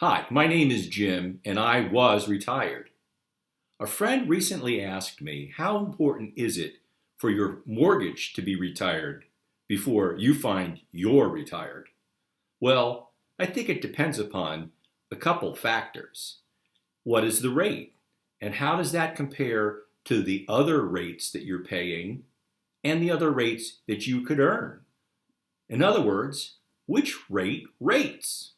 Hi, my name is Jim, and I was retired. A friend recently asked me, how important is it for your mortgage to be retired before you find you're retired? Well, I think it depends upon a couple factors. What is the rate? And how does that compare to the other rates that you're paying and the other rates that you could earn? In other words, which rate rates?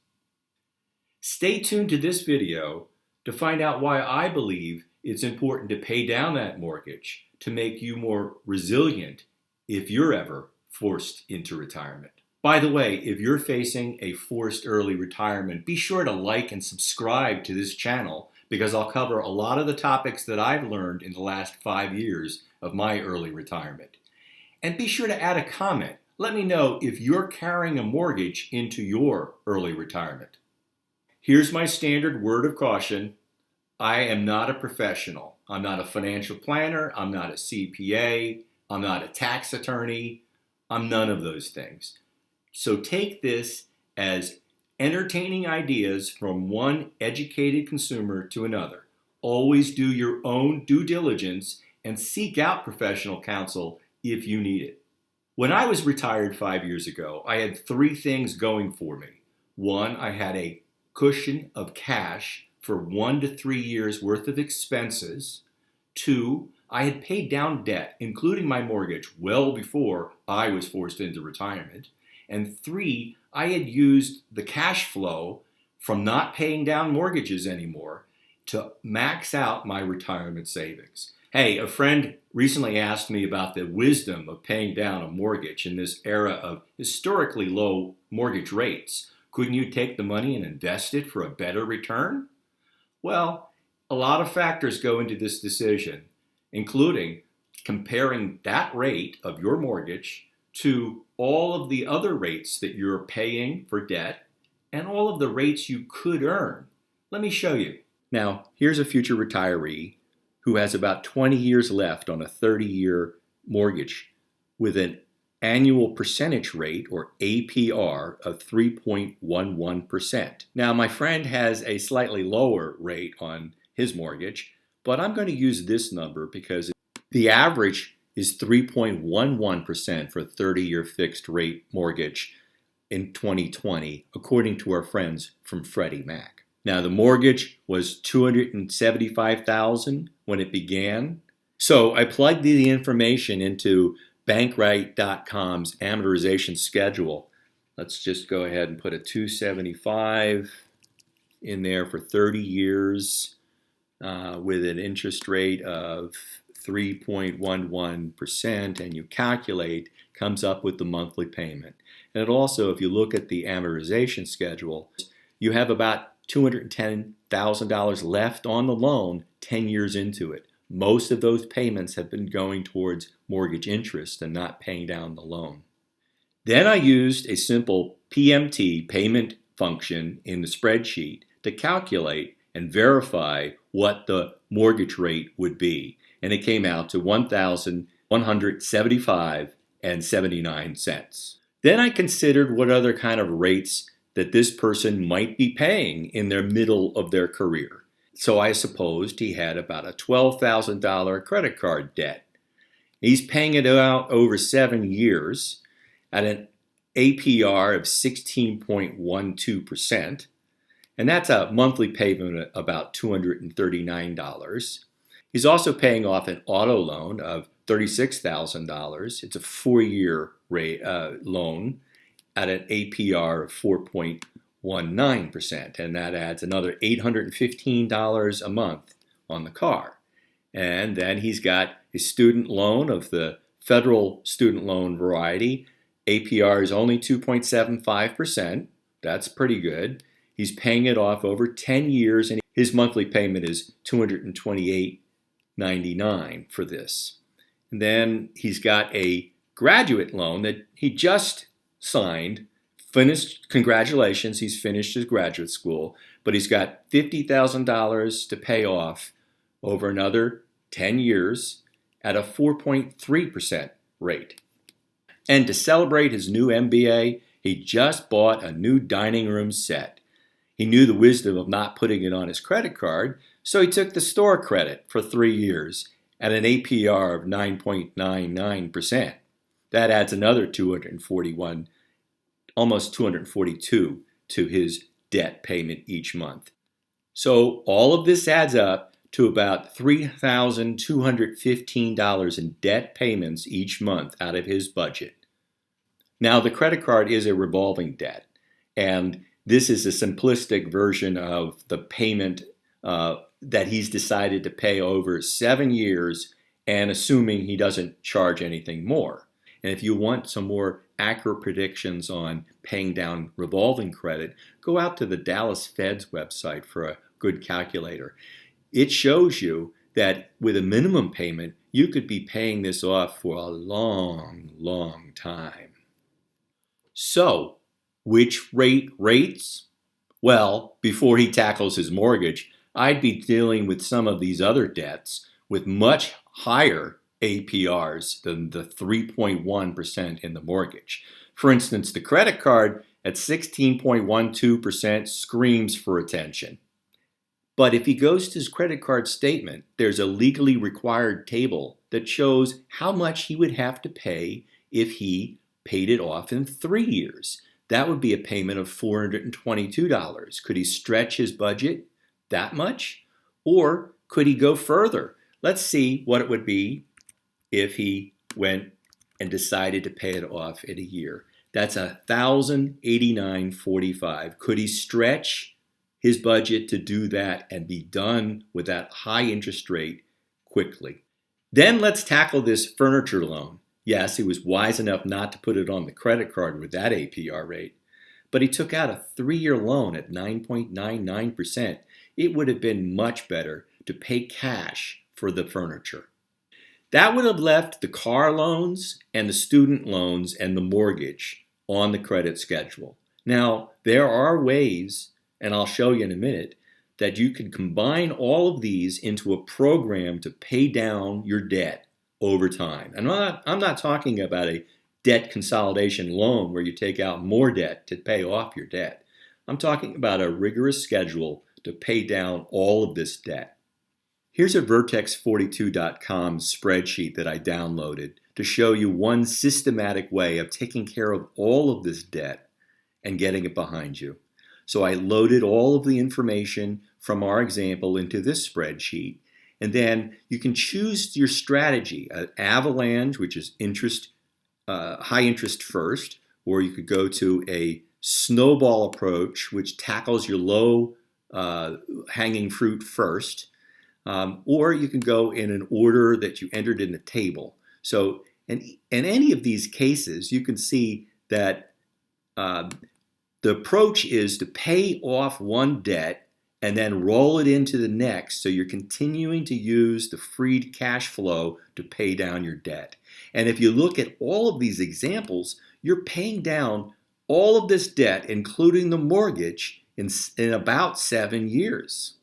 Stay tuned to this video to find out why I believe it's important to pay down that mortgage to make you more resilient if you're ever forced into retirement. By the way, if you're facing a forced early retirement, be sure to like and subscribe to this channel because I'll cover a lot of the topics that I've learned in the last 5 years of my early retirement. And be sure to add a comment. Let me know if you're carrying a mortgage into your early retirement. Here's my standard word of caution. I am not a professional. I'm not a financial planner. I'm not a CPA. I'm not a tax attorney. I'm none of those things. So take this as entertaining ideas from one educated consumer to another. Always do your own due diligence and seek out professional counsel if you need it. When I was retired 5 years ago, I had 3 things going for me. One, I had a cushion of cash for 1 to 3 years worth of expenses. 2, I had paid down debt, including my mortgage, well before I was forced into retirement. And 3, I had used the cash flow from not paying down mortgages anymore to max out my retirement savings. Hey, a friend recently asked me about the wisdom of paying down a mortgage in this era of historically low mortgage rates. Couldn't you take the money and invest it for a better return? Well, a lot of factors go into this decision, including comparing that rate of your mortgage to all of the other rates that you're paying for debt and all of the rates you could earn. Let me show you. Now, here's a future retiree who has about 20 years left on a 30-year mortgage with an annual percentage rate, or APR, of 3.11%. Now, my friend has a slightly lower rate on his mortgage, but I'm going to use this number because the average is 3.11% for a 30-year fixed rate mortgage in 2020, according to our friends from Freddie Mac. Now, the mortgage was $275,000 when it began. So I plugged the information into Bankrite.com's amortization schedule. Let's just go ahead and put a 275 in there for 30 years with an interest rate of 3.11%, and you calculate, comes up with the monthly payment. And it also, if you look at the amortization schedule, you have about $210,000 left on the loan 10 years into it. Most of those payments have been going towards mortgage interest and not paying down the loan. Then I used a simple PMT, payment function, in the spreadsheet to calculate and verify what the mortgage rate would be. And it came out to $1,175.79. Then I considered what other kind of rates that this person might be paying in their middle of their career. So I supposed he had about a $12,000 credit card debt. He's paying it out over 7 years at an APR of 16.12%. And that's a monthly payment of about $239. He's also paying off an auto loan of $36,000. It's a 4-year loan at an APR of 4.19%, and that adds another $815 a month on the car. And then he's got a student loan of the federal student loan variety. APR is only 2.75%. That's pretty good. He's paying it off over 10 years, and his monthly payment is $228.99 for this. And then he's got a graduate loan that he just signed, finished. Congratulations, he's finished his graduate school, but he's got $50,000 to pay off over another 10 years at a 4.3% rate. And to celebrate his new MBA, he just bought a new dining room set. He knew the wisdom of not putting it on his credit card, so he took the store credit for 3 years at an APR of 9.99%. That adds another 241, almost 242 to his debt payment each month. So all of this adds up to about $3,215 in debt payments each month out of his budget. Now, the credit card is a revolving debt, and this is a simplistic version of the payment that he's decided to pay over 7 years, and assuming he doesn't charge anything more. And if you want some more accurate predictions on paying down revolving credit, go out to the Dallas Fed's website for a good calculator. It shows you that with a minimum payment, you could be paying this off for a long, long time. So, which rate rates? Well, before he tackles his mortgage, I'd be dealing with some of these other debts with much higher APRs than the 3.1% in the mortgage. For instance, the credit card at 16.12% screams for attention. But if he goes to his credit card statement, there's a legally required table that shows how much he would have to pay if he paid it off in 3 years. That would be a payment of $422. Could he stretch his budget that much? Or could he go further? Let's see what it would be if he went and decided to pay it off in a year. That's $1,089.45. Could he stretch his budget to do that and be done with that high interest rate quickly? Then let's tackle this furniture loan. Yes, he was wise enough not to put it on the credit card with that APR rate, but he took out a 3-year loan at 9.99%. It would have been much better to pay cash for the furniture. That would have left the car loans and the student loans and the mortgage on the credit schedule. Now, there are ways, and I'll show you in a minute, that you can combine all of these into a program to pay down your debt over time. And I'm not talking about a debt consolidation loan where you take out more debt to pay off your debt. I'm talking about a rigorous schedule to pay down all of this debt. Here's a Vertex42.com spreadsheet that I downloaded to show you one systematic way of taking care of all of this debt and getting it behind you. So I loaded all of the information from our example into this spreadsheet, and then you can choose your strategy, an avalanche, which is high interest first, or you could go to a snowball approach, which tackles your low hanging fruit first, or you can go in an order that you entered in the table. So in any of these cases, you can see that the approach is to pay off one debt and then roll it into the next, so you're continuing to use the freed cash flow to pay down your debt. And if you look at all of these examples, you're paying down all of this debt, including the mortgage, in about 7 years.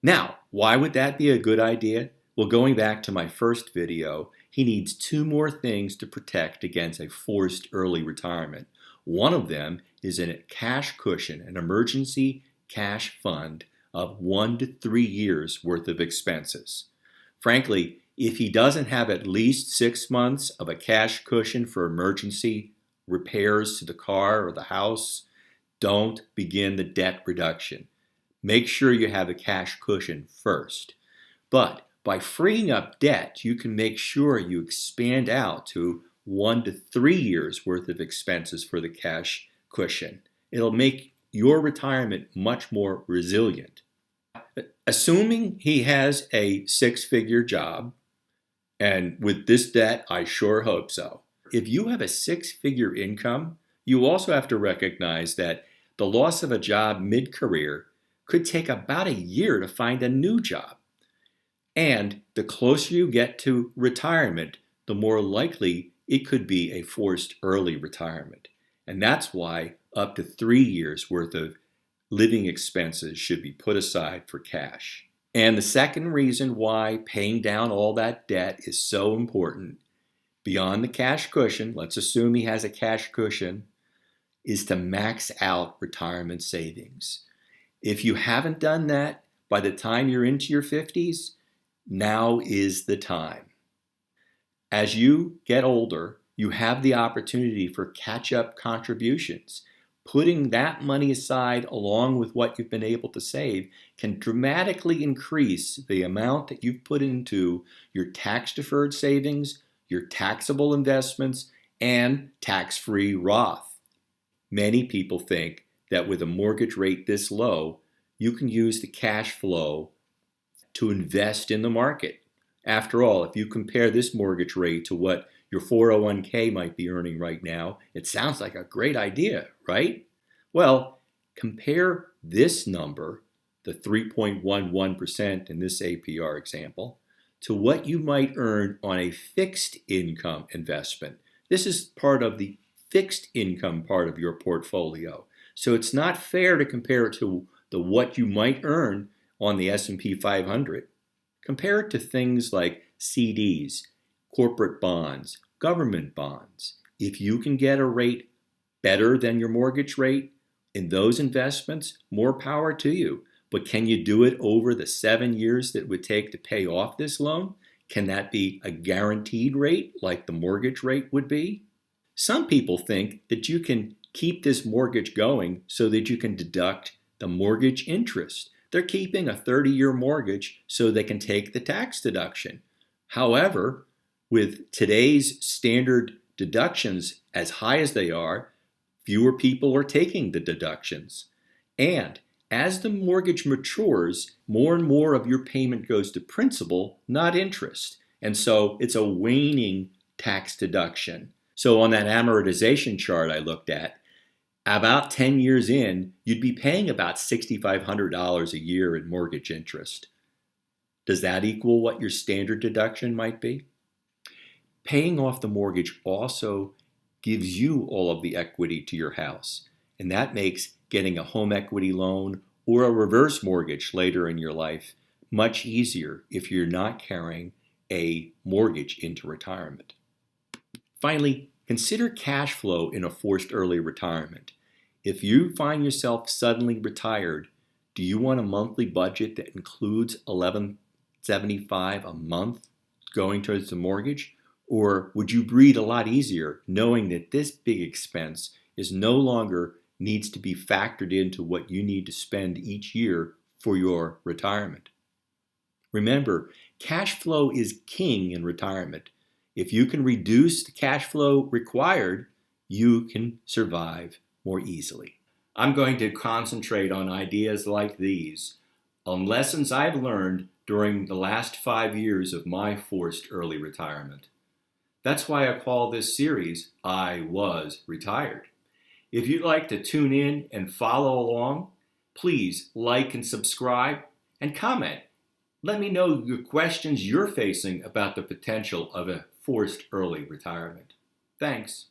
Now, why would that be a good idea? Well, going back to my first video, he needs 2 more things to protect against a forced early retirement. One of them is a cash cushion, an emergency cash fund of 1 to 3 years worth of expenses. Frankly, if he doesn't have at least 6 months of a cash cushion for emergency repairs to the car or the house, don't begin the debt reduction. Make sure you have a cash cushion first. But by freeing up debt, you can make sure you expand out to 1 to 3 years worth of expenses for the cash cushion. It'll make your retirement much more resilient. Assuming he has a 6-figure job, and with this debt, I sure hope so. If you have a 6-figure income, you also have to recognize that the loss of a job mid-career could take about a year to find a new job. And the closer you get to retirement, the more likely it could be a forced early retirement. And that's why up to 3 years worth of living expenses should be put aside for cash. And the second reason why paying down all that debt is so important, beyond the cash cushion, let's assume he has a cash cushion, is to max out retirement savings. If you haven't done that by the time you're into your 50s, now is the time. As you get older, you have the opportunity for catch-up contributions. Putting that money aside along with what you've been able to save can dramatically increase the amount that you've put into your tax-deferred savings, your taxable investments, and tax-free Roth. Many people think that with a mortgage rate this low, you can use the cash flow to invest in the market. After all, if you compare this mortgage rate to what your 401k might be earning right now, it sounds like a great idea, right? Well, compare this number, the 3.11% in this APR example, to what you might earn on a fixed income investment. This is part of the fixed income part of your portfolio. So it's not fair to compare it to the what you might earn on the S&P 500. Compare it to things like CDs, corporate bonds, government bonds. If you can get a rate better than your mortgage rate in those investments, more power to you. But can you do it over the 7 years that it would take to pay off this loan? Can that be a guaranteed rate like the mortgage rate would be? Some people think that you can keep this mortgage going so that you can deduct the mortgage interest. They're keeping a 30-year mortgage so they can take the tax deduction. However, with today's standard deductions as high as they are, fewer people are taking the deductions. And as the mortgage matures, more and more of your payment goes to principal, not interest. And so it's a waning tax deduction. So on that amortization chart I looked at, about 10 years in, you'd be paying about $6,500 a year in mortgage interest. Does that equal what your standard deduction might be? Paying off the mortgage also gives you all of the equity to your house, and that makes getting a home equity loan or a reverse mortgage later in your life much easier if you're not carrying a mortgage into retirement. Finally, consider cash flow in a forced early retirement. If you find yourself suddenly retired, do you want a monthly budget that includes $1,175 a month going towards the mortgage? Or would you breathe a lot easier knowing that this big expense is no longer needs to be factored into what you need to spend each year for your retirement? Remember, cash flow is king in retirement. If you can reduce the cash flow required, you can survive more easily. I'm going to concentrate on ideas like these, on lessons I've learned during the last 5 years of my forced early retirement. That's why I call this series, I Was Retired. If you'd like to tune in and follow along, please like and subscribe and comment. Let me know your questions you're facing about the potential of a forced early retirement. Thanks.